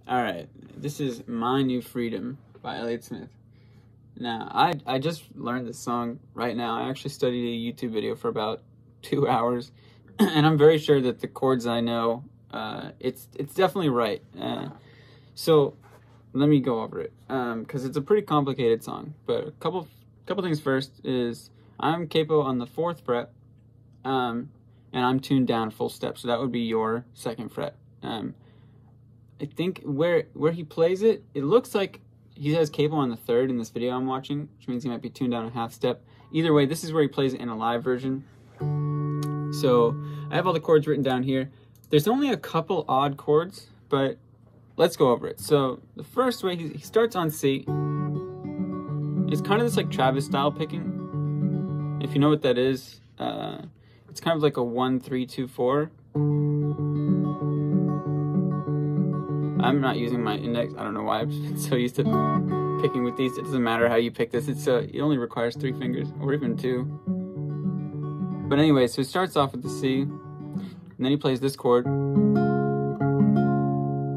Alright, this is My New Freedom by Elliott Smith. Now, I just learned this song right now. I actually studied a YouTube video for about 2 hours, and I'm very sure that the chords I know, it's definitely right. So, let me go over it, because it's a pretty complicated song. But a couple things first is, I'm capo on the 4th fret, and I'm tuned down full step, so that would be your 2nd fret. I think where he plays it, it looks like he has capo on the 3rd in this video I'm watching, which means he might be tuned down a half step. Either way, this is where he plays it in a live version. So I have all the chords written down here. There's only a couple odd chords, but let's go over it. So the first way, he starts on C. It's kind of this like Travis style picking. If you know what that is, it's kind of like a 1, 3, 2, 4. I'm not using my index. I don't know why. I've been so used to picking with these. It doesn't matter how you pick this. It only requires 3 fingers, or even 2. But anyway, so he starts off with the C, and then he plays this chord,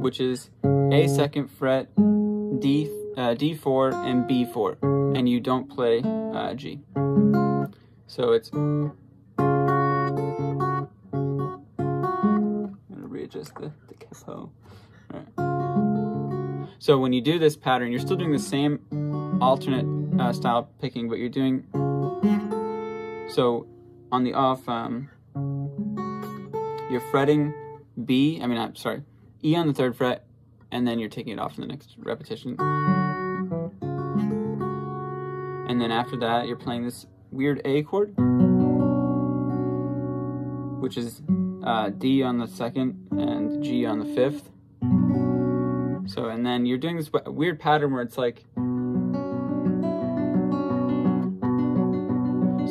which is A 2nd fret, D4, and B4, and you don't play G. So it's. I'm gonna readjust the capo. Right. So when you do this pattern, you're still doing the same alternate style picking, but you're doing, so on the off, you're fretting E on the 3rd fret, and then you're taking it off in the next repetition. And then after that, you're playing this weird A chord, which is D on the 2nd and G on the 5th. So, and then you're doing this weird pattern where it's like,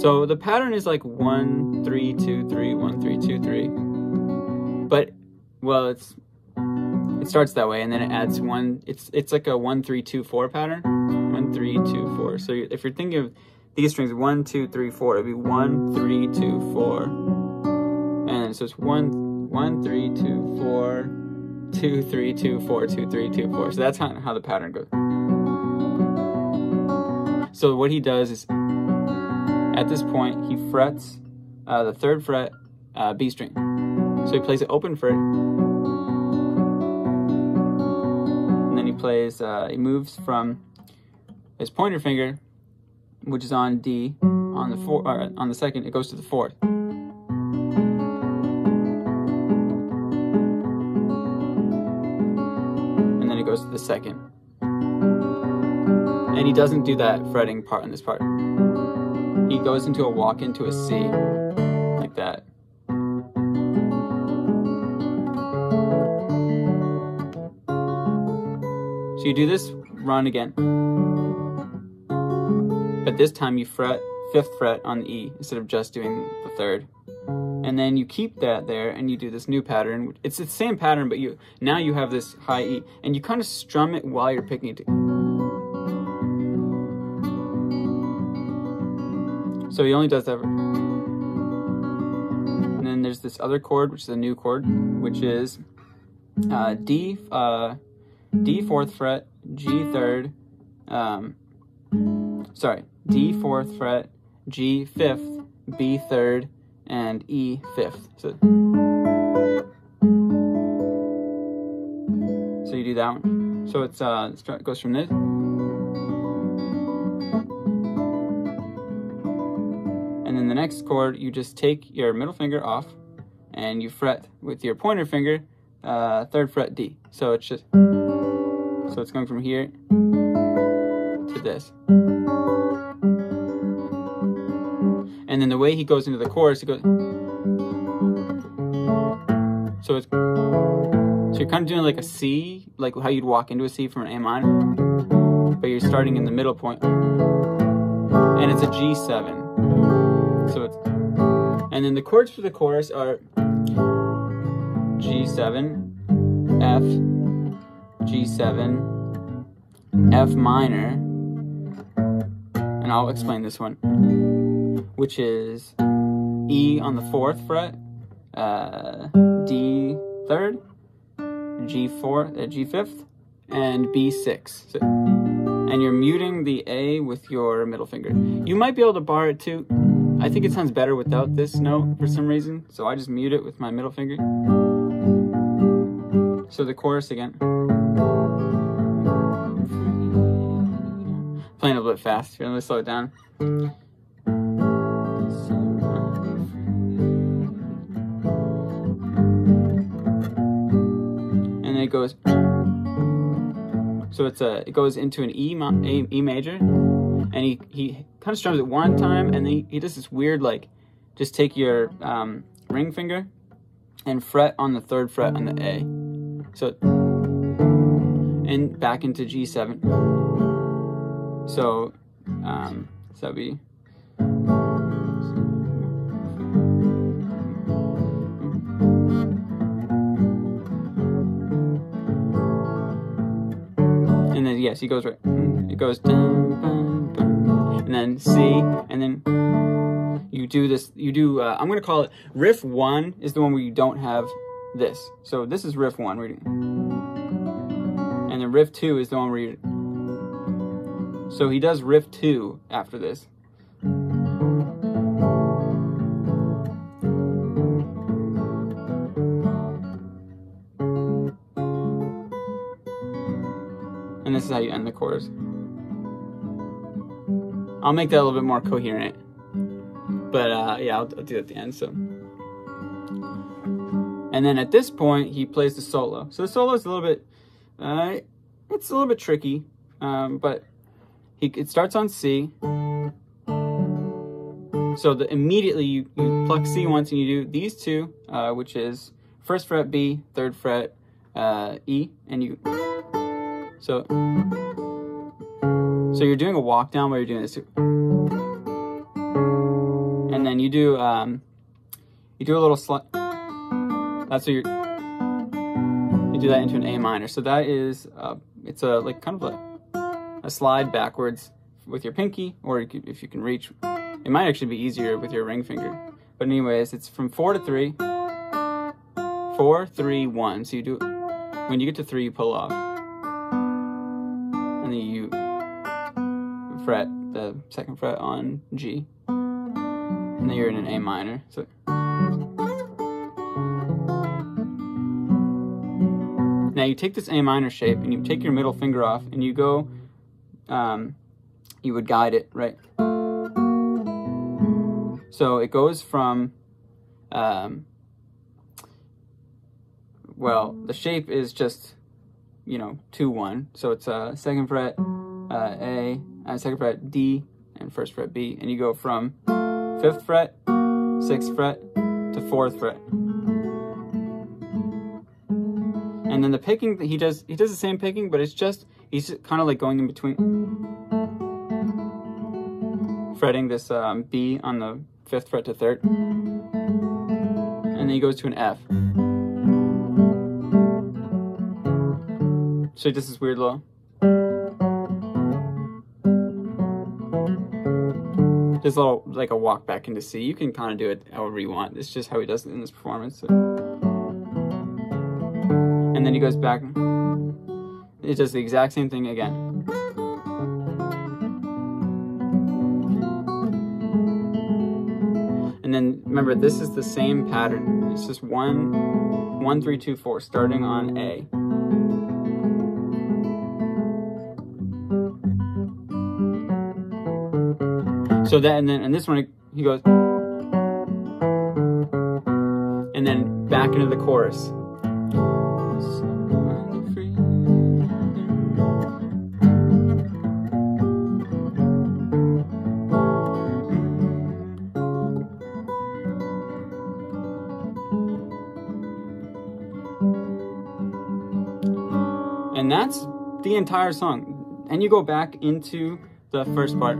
so the pattern is like 1, 3, 2, 3, 1, 3, 2, 3. But, well, it starts that way, and then it adds 1. It's like a 1, 3, 2, 4 pattern. 1, 3, 2, 4. So if you're thinking of these strings, 1, 2, 3, 4, it'd be 1, 3, 2, 4. And so it's 1, 3, 2, 4. 2, 3, 2, 4, 2, 3, 2, 4. So that's how the pattern goes. So what he does is, at this point, he frets the 3rd fret B string. So he plays an open fret, and then he plays. He moves from his pointer finger, which is on D, on the 2nd. It goes to the 4th. Goes to the 2nd, and he doesn't do that fretting part in this part. He goes into a walk into a C like that. So you do this run again, but this time you fret 5th fret on the E instead of just doing the 3rd. And then you keep that there, and you do this new pattern. It's the same pattern, but now you have this high E, and you kind of strum it while you're picking it. So he only does that. And then there's this other chord, which is a new chord, which is D 4th fret, G 3rd. D 4th fret, G 5th, B 3rd. And E 5th. So you do that one. So it goes from this. And then the next chord, you just take your middle finger off, and you fret with your pointer finger, 3rd fret D. So it's going from here to this. And then the way he goes into the chorus, he goes. So you're kind of doing like a C, like how you'd walk into a C from an A minor, but you're starting in the middle point, and it's a G7. And then the chords for the chorus are G7, F, G7, F minor, and I'll explain this one, which is E on the 4th fret, D 3rd, G4, G5th, and B6. So, and you're muting the A with your middle finger. You might be able to bar it too. I think it sounds better without this note for some reason, so I just mute it with my middle finger. So the chorus again. Playing a little bit fast. Here, let me slow it down. And then it goes. So it goes into an E major, and he kind of strums it one time, and then he does this weird, like, just take your ring finger and fret on the 3rd fret on the A. So, and back into G7. So, so that'd be. And then, yes, he goes right. It goes dun, dun, dun, and then C, and then you do this. You do. I'm gonna call it riff 1 is the one where you don't have this. So this is riff 1, and then riff 2 is the one where you. So he does riff 2 after this. And this is how you end the chorus. I'll make that a little bit more coherent. But yeah, I'll do it at the end. So, and then at this point, he plays the solo. So the solo is a little bit, it's a little bit tricky, but it starts on C. So immediately you pluck C once and you do these two, which is 1st fret B, 3rd fret E, and you. So you're doing a walk down where you're doing this, and then you do a little slide. That's what you do that into an A minor. So that is it's a like kind of a slide backwards with your pinky, or if you can reach, it might actually be easier with your ring finger. But anyways, it's from 4 to 3, 4, 3, 1. So you do, when you get to 3, you pull off. And then you fret the 2nd fret on G, and then you're in an A minor. So now you take this A minor shape and you take your middle finger off and you go, you would guide it, right? So it goes from, well, the shape is just, 2-1. So it's 2nd fret A, 2nd fret D, and 1st fret B, and you go from 5th fret, 6th fret to 4th fret. And then the picking that he does the same picking, but it's just he's kind of like going in between, fretting this B on the 5th fret to 3rd, and then he goes to an F. So he does this weird little, just a little, like a walk back into C. You can kind of do it however you want. It's just how he does it in this performance. So. And then he goes back. It does the exact same thing again. And then remember, this is the same pattern. It's just 1, 3, 2, 4, starting on A. So that, and this one, he goes, and then back into the chorus. And that's the entire song. And you go back into the first part.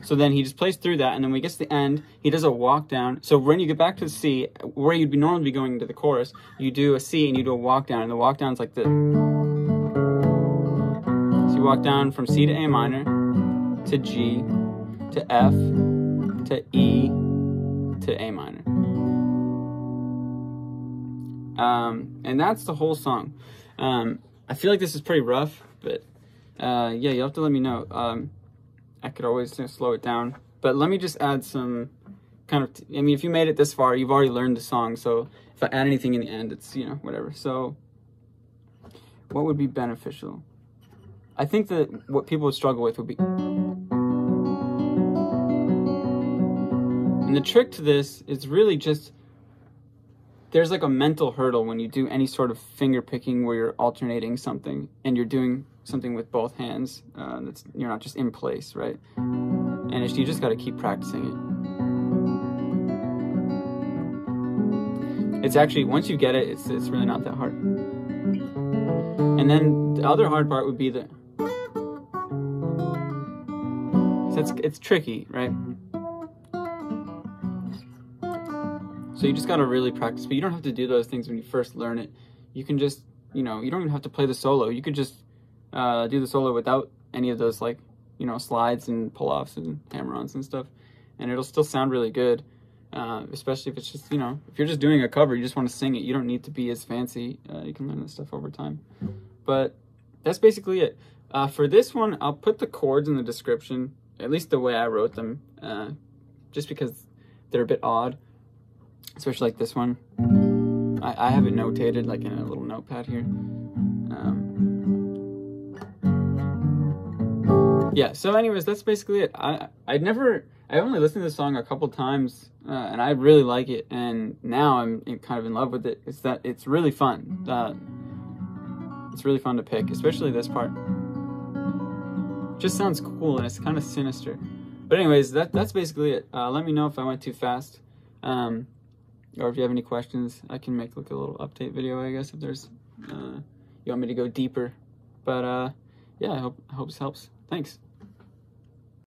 So then he just plays through that, and then when he gets to the end, he does a walk down. So when you get back to the C, where you'd normally be going to the chorus, you do a C and you do a walk down, and the walk down is like the. you walk down from C to A minor, to G, to F, to E, to A minor. And that's the whole song. I feel like this is pretty rough, but yeah, you'll have to let me know. I could always slow it down. But let me just add some kind of, I mean, if you made it this far, you've already learned the song, so if I add anything in the end, it's, you know, whatever. So what would be beneficial? I think that what people would struggle with would be, and the trick to this is really just, there's like a mental hurdle when you do any sort of finger picking where you're alternating something and you're doing something with both hands. That's, you're not just in place, right? And you just got to keep practicing it. It's actually, once you get it, it's really not that hard. And then the other hard part would be the, it's tricky, right? So you just got to really practice, but you don't have to do those things when you first learn it. You can just, you know, you don't even have to play the solo. You could just do the solo without any of those, like, you know, slides and pull-offs and hammer-ons and stuff, and it'll still sound really good, especially if it's just, you know, if you're just doing a cover, you just want to sing it, you don't need to be as fancy. You can learn this stuff over time. But that's basically it. For this one, I'll put the chords in the description, at least the way I wrote them, just because they're a bit odd, especially like this one. I have it notated like in a little notepad here. Yeah, so anyways, that's basically it. I only listened to this song a couple times, and I really like it, and now I'm kind of in love with it. It's really fun. It's really fun to pick, especially this part. It just sounds cool, and it's kind of sinister. But anyways, that's basically it. Let me know if I went too fast, or if you have any questions. I can make like a little update video, I guess, if there's you want me to go deeper. But yeah, I hope this helps. Thanks.